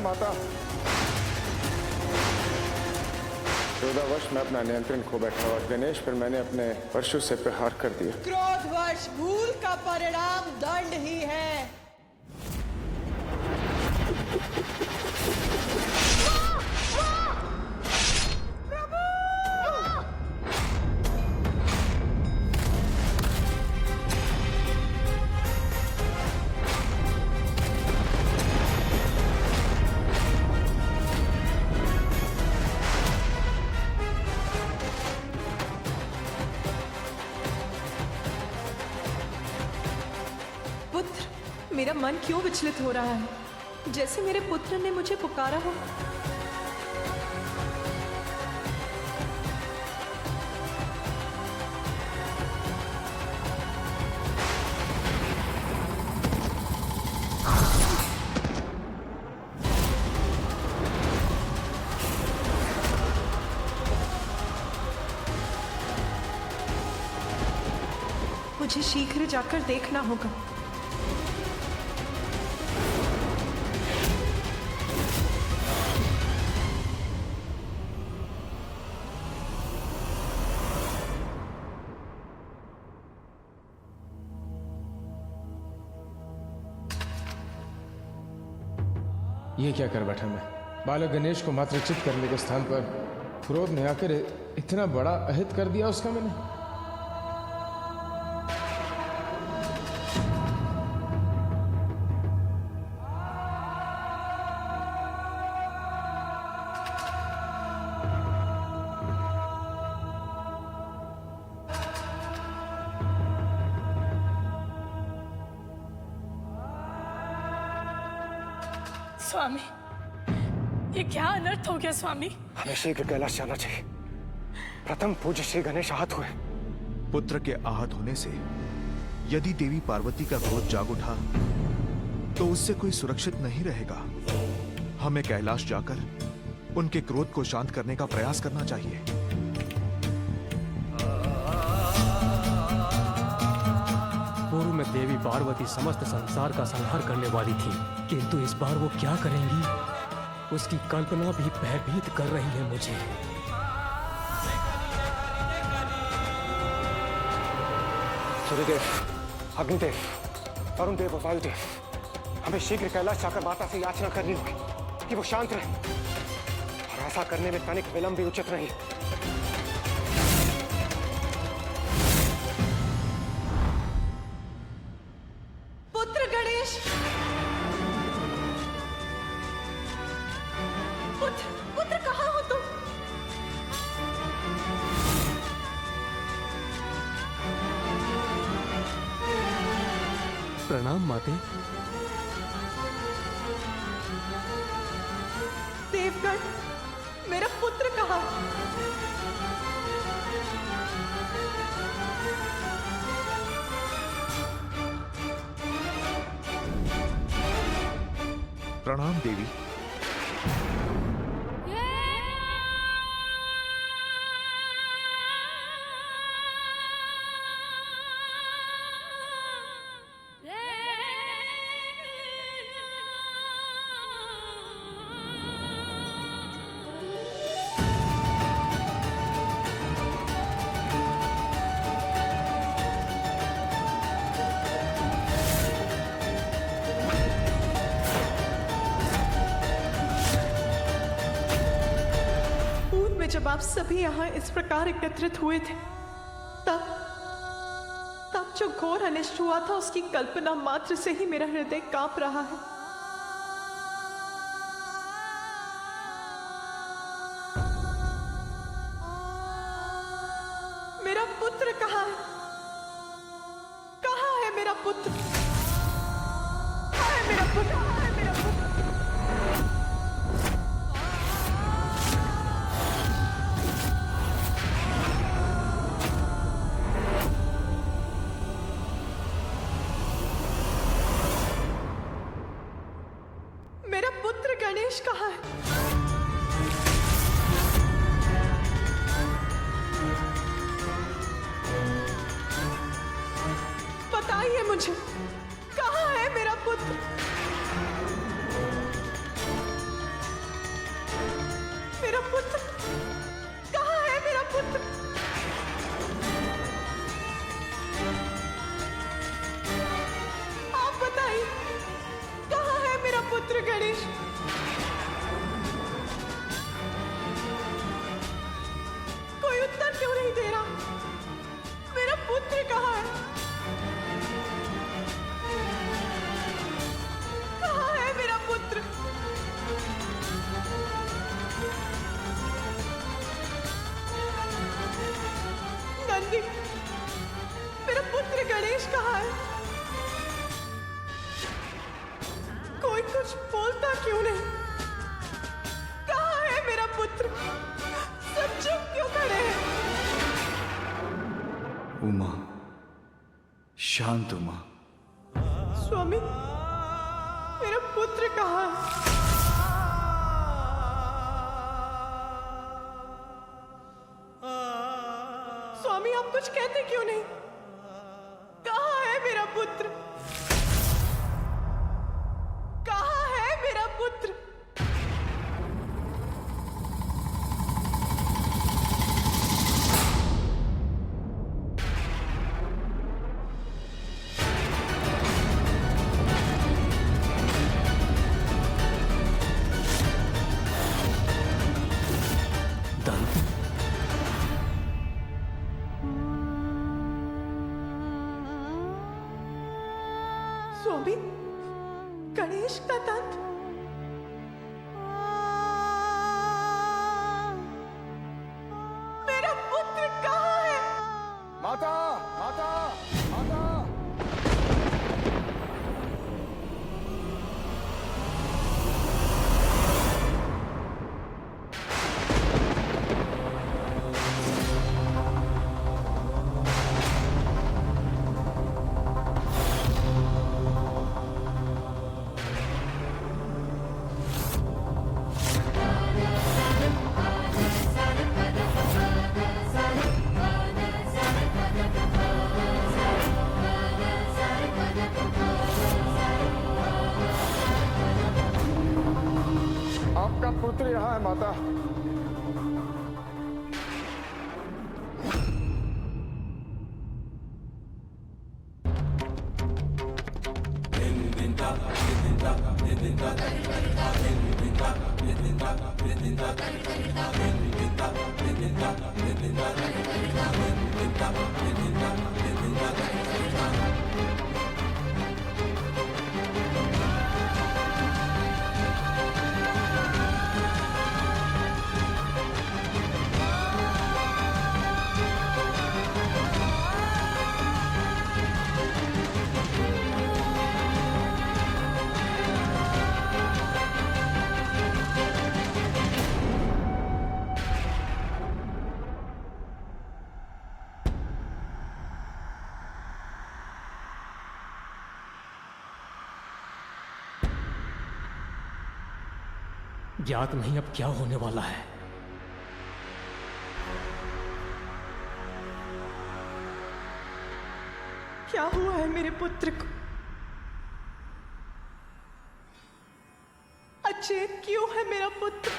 माता। क्रोधावश मैं अपना नियंत्रण खो बैठा और गणेश पर मैंने अपने परशु से प्रहार कर दिया। क्रोधवश भूल का परिणाम दंड ही है। पुत्र, मेरा मन क्यों विचलित हो रहा है, जैसे मेरे पुत्र ने मुझे पुकारा हो। मुझे शीघ्र जाकर देखना होगा। ये क्या कर बैठा मैं? बालक गणेश को मात्रचित करने के स्थान पर क्रोध ने आकर इतना बड़ा अहित कर दिया उसका मैंने। स्वामी, ये क्या अनर्थ हो गया स्वामी? हमें शीघ्र कैलाश जाना चाहिए। प्रथम पूज्य श्री गणेश आहत हुए। पुत्र के आहत होने से यदि देवी पार्वती का क्रोध जाग उठा तो उससे कोई सुरक्षित नहीं रहेगा। हमें कैलाश जाकर उनके क्रोध को शांत करने का प्रयास करना चाहिए। पूर्व में देवी पार्वती समस्त संसार का संहार करने वाली थी, किंतु इस बार वो क्या करेंगी, उसकी कल्पना भी भयभीत कर रही है मुझे। सूर्यदेव, अग्निदेव, वरुण देव और वायुदेव, हमें शीघ्र कैलाश जाकर माता से याचना करनी होगी कि वो शांत रहे, और ऐसा करने में तनिक विलंब भी उचित नहीं। पुत्र गणेश, पुत्र कहाँ हो तुम? प्रणाम माते। देवगण, मेरा पुत्र कहाँ? प्रणाम देवी। जब आप सभी यहाँ इस प्रकार एकत्रित हुए थे, तब जो घोर अनिष्ट हुआ था उसकी कल्पना मात्र से ही मेरा हृदय कांप रहा है। मेरा पुत्र कहाँ है? कहाँ है मेरा पुत्र? कहाँ है मेरा पुत्र? कहाँ है मेरा पुत्र? मेरा पुत्र गणेश कहाँ है? बताइए मुझे, कहाँ है मेरा पुत्र? नंदी, मेरा पुत्र गणेश कहाँ है? कोई कुछ बोलता क्यों नहीं? कहाँ है मेरा पुत्र? सब चुप क्यों खड़े हैं? उमा, शांत उमा। स्वामी, मेरा पुत्र कहाँ है? स्वामी, आप कुछ कहते क्यों नहीं? कहाँ है मेरा पुत्र? कहाँ है मेरा पुत्र? स्वामी, गणेश का दंत। मेरा पुत्र कहाँ है? माता, माता, माता। आपका पुत्र यहाँ है माता। ज्ञात नहीं अब क्या होने वाला है। क्या हुआ है मेरे पुत्र को? अचेत क्यों है मेरा पुत्र?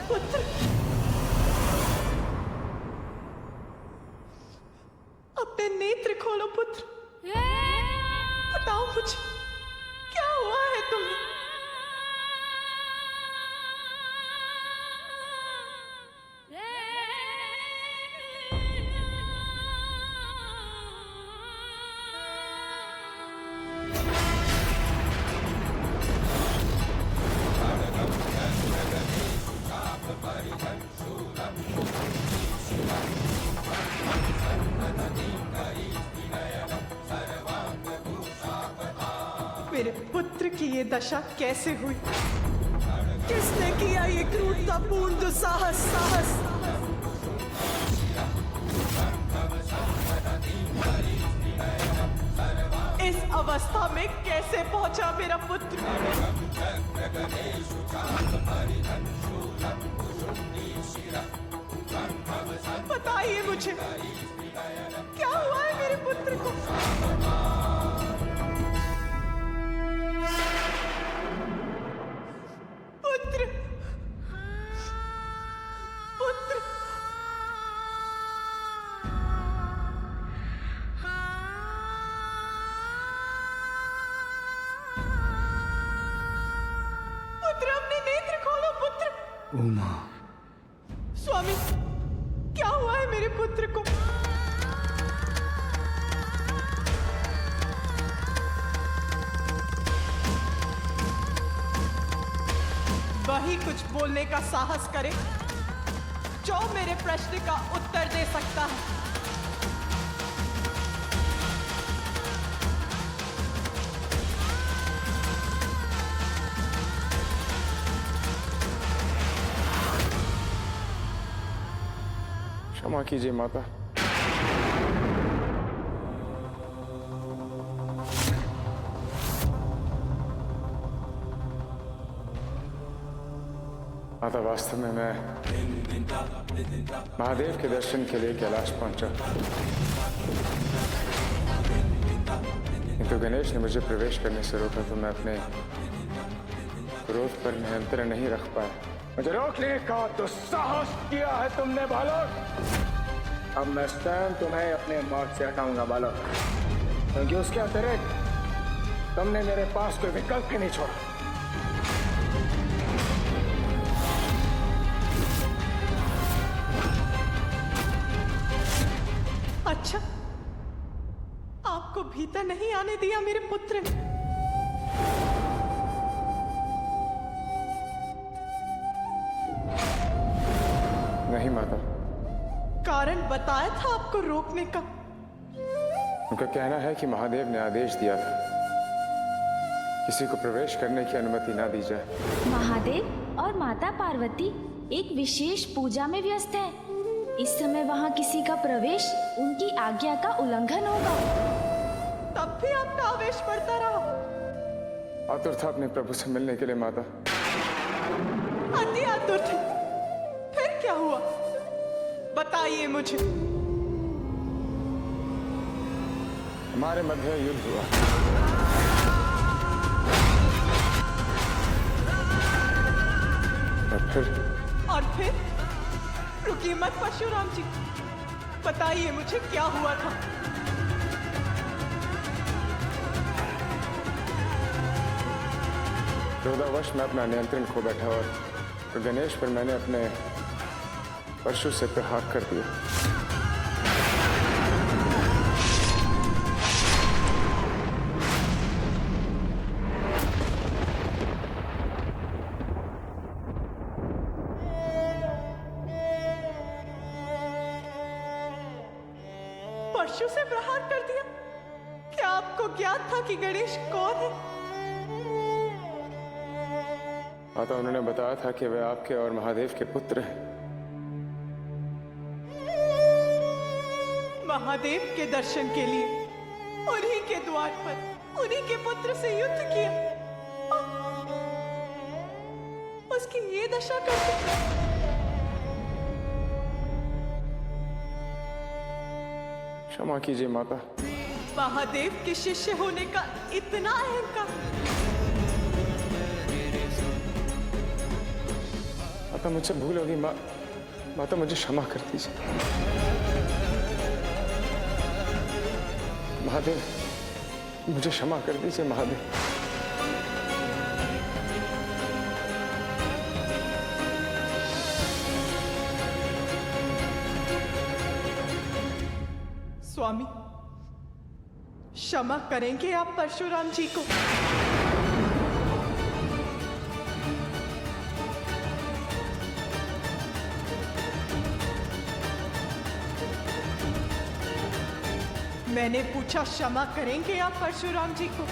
पुत्र, अपने नेत्र खोलो पुत्र। बताओ मुझे, क्या हुआ है तुम्हें? मेरे पुत्र की ये दशा कैसे हुई? किसने किया ये क्रूरतापूर्ण दुस्साहस? इस अवस्था में कैसे पहुंचा मेरा पुत्र? उमा, स्वामी, क्या हुआ है मेरे पुत्र को? वही कुछ बोलने का साहस करे जो मेरे प्रश्न का उत्तर दे सकता है। क्षमा कीजिए माता। माता, वास्तव में मैं महादेव के दर्शन के लिए कैलाश पहुंचा, किंतु गणेश ने मुझे प्रवेश करने से रोका तो मैं अपने क्रोध पर नियंत्रण नहीं रख पाया। मुझे रोकने का दुस्साहस किया है तुमने बालक। अब मैं स्वयं तुम्हें अपने मार्ग से हटाऊंगा बालक, क्योंकि उसके अतिरिक्त तुमने मेरे पास कोई विकल्प ही नहीं छोड़ा। अच्छा, आपको भीतर नहीं आने दिया मेरे पुत्र ने? नहीं माता। कारण बताया था आपको रोकने का? उनका कहना है कि महादेव ने आदेश दिया था किसी को प्रवेश करने की अनुमति ना दी जाए। महादेव और माता पार्वती एक विशेष पूजा में व्यस्त है। इस समय वहाँ किसी का प्रवेश उनकी आज्ञा का उल्लंघन होगा। तब भी आपका आवेश बढ़ता रहा। आतुर था अपने प्रभु से मिलने के लिए माता। अति आतुर थे। फिर क्या हुआ, बताइए मुझे। हमारे मध्य युद्ध हुआ। और फिर रुकिए मत परशुराम जी, बताइए मुझे क्या हुआ था। क्रोधावश मैं अपना नियंत्रण खो बैठा और तो गणेश पर मैंने अपने परशु से प्रहार कर दिया। परशु से प्रहार कर दिया? क्या आपको ज्ञात था कि गणेश कौन है? माता, उन्होंने बताया था कि वे आपके और महादेव के पुत्र हैं। महादेव के दर्शन के लिए उन्हीं के द्वार पर उन्हीं के पुत्र से युद्ध किया, उसकी ये दशा कर दी। क्षमा कीजिए माता। महादेव के शिष्य होने का इतना अहंकार। माता, मुझसे भूल होगी। माता, मुझे क्षमा कर दीजिए। महादेव, मुझे क्षमा कर दीजिए महादेव। स्वामी, क्षमा करेंगे आप परशुराम जी को? मैंने पूछा, क्षमा करेंगे आप परशुराम जी को?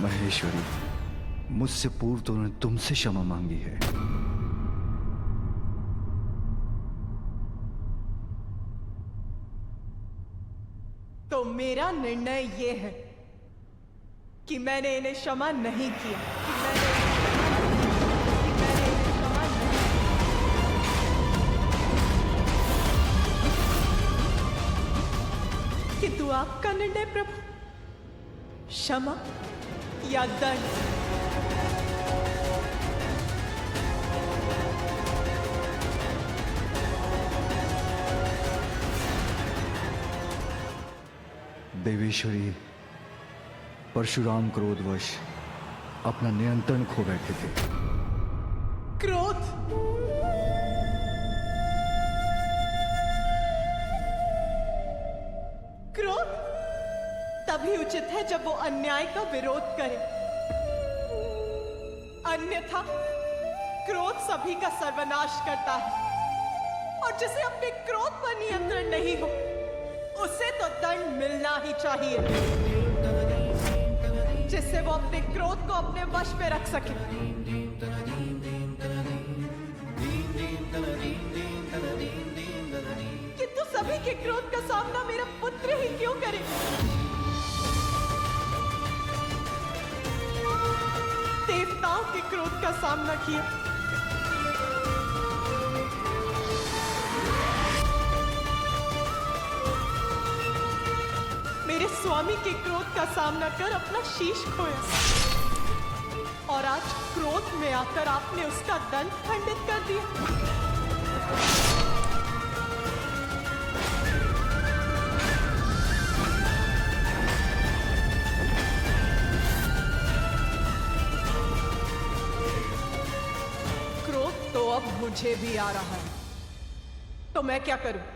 महेश्वरी, मुझसे पूर्व तो उन्होंने तुमसे क्षमा मांगी है। तो मेरा निर्णय ये है कि मैंने इन्हें क्षमा नहीं किया, किंतु आपका निर्णय प्रभु, क्षमा या दंड? देवेश्वरी परशुराम क्रोधवश अपना नियंत्रण खो बैठे थे। क्रोध, क्रोध तभी उचित है जब वो अन्याय का विरोध करे, अन्यथा क्रोध सभी का सर्वनाश करता है। और जिसे अपने क्रोध पर नियंत्रण नहीं हो, उसे तो दंड मिलना ही चाहिए, जिससे वो अपने क्रोध को अपने वश में रख सके। किंतु सभी के क्रोध का सामना मेरा पुत्र ही क्यों करे? देवताओं के क्रोध का सामना किया, मेरे स्वामी के क्रोध का सामना कर अपना शीश खोया, और आज क्रोध में आकर आपने उसका दंड खंडित कर दिया। क्रोध तो अब मुझे भी आ रहा है, तो मैं क्या करूं?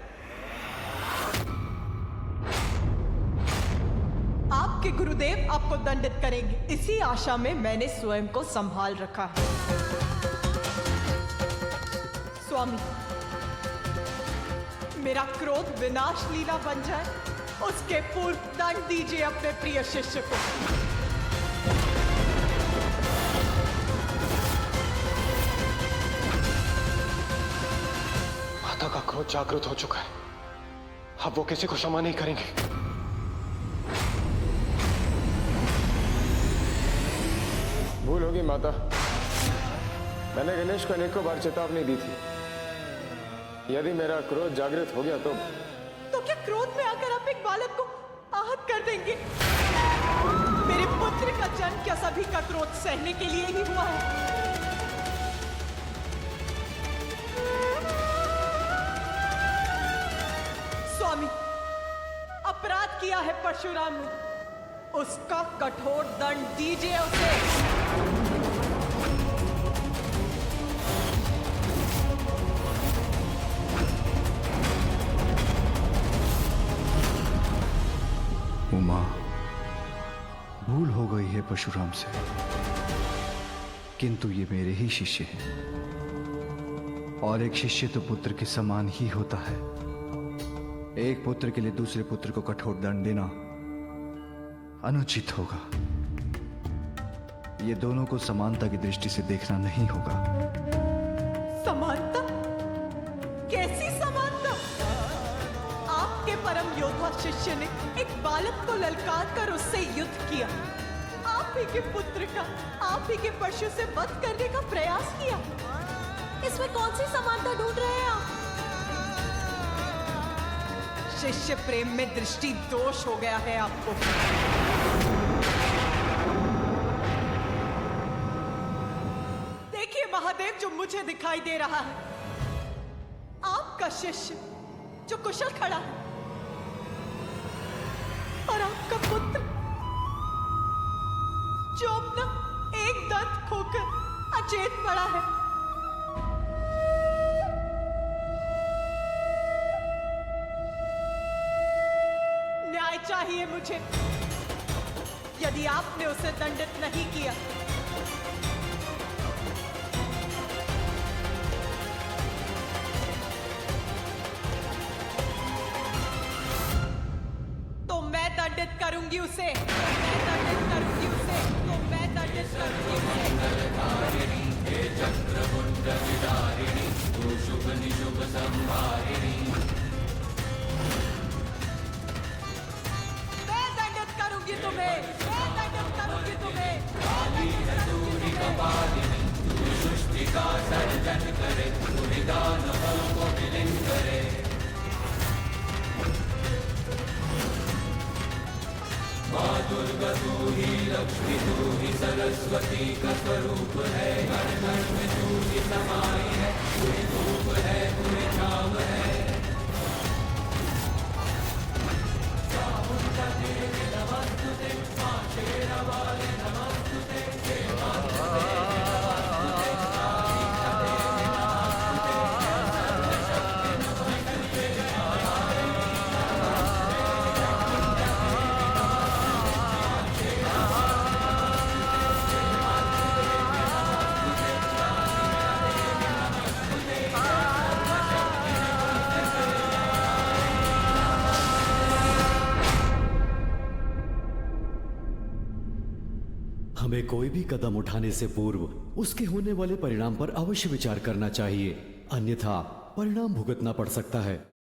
आपके गुरुदेव आपको दंडित करेंगे, इसी आशा में मैंने स्वयं को संभाल रखा है। स्वामी, मेरा क्रोध विनाश लीला बन जाए, उसके पूर्व दंड दीजिए अपने प्रिय शिष्य को। माता का क्रोध जागृत हो चुका है, अब वो किसी को क्षमा नहीं करेंगे। भूल होगी माता, मैंने गणेश को अनेकों बार चेतावनी दी थी, यदि मेरा क्रोध जागृत हो गया तो क्या क्रोध में आकर आप एक बालक को आहत कर देंगे? मेरे पुत्र का जन्म क्या सभी का क्रोध सहने के लिए ही हुआ है? स्वामी, अपराध किया है परशुराम ने, उसका कठोर दंड दीजिए उसे। उमा, भूल हो गई है परशुराम से, किंतु ये मेरे ही शिष्य हैं, और एक शिष्य तो पुत्र के समान ही होता है। एक पुत्र के लिए दूसरे पुत्र को कठोर दंड देना अनुचित होगा। ये दोनों को समानता की दृष्टि से देखना नहीं होगा। समानता? कैसी समानता? आपके परम योद्धा शिष्य ने एक बालक को ललकार कर उससे युद्ध किया, आप ही के पुत्र का आप ही के परशु से वध करने का प्रयास किया। इसमें कौन सी समानता ढूंढ रहे हैं आप? शिष्य प्रेम में दृष्टि दोष हो गया है आपको। देखिए महादेव, जो मुझे दिखाई दे रहा है, आपका शिष्य जो कुशल खड़ा है, और आपका पुत्र जो अपना एक दांत खोकर अचेत पड़ा है। न्याय चाहिए मुझे। यदि आपने उसे दंडित नहीं किया, तो मैं दंडित करूंगी उसे, मैं दंडित करूंगी उसे, तो मैं दंडित करूंगी उसे। मैं दंडित करूंगी तुम्हें, मैं दंडित करूंगी तुम्हें। हमें कोई भी कदम उठाने से पूर्व उसके होने वाले परिणाम पर अवश्य विचार करना चाहिए, अन्यथा परिणाम भुगतना पड़ सकता है।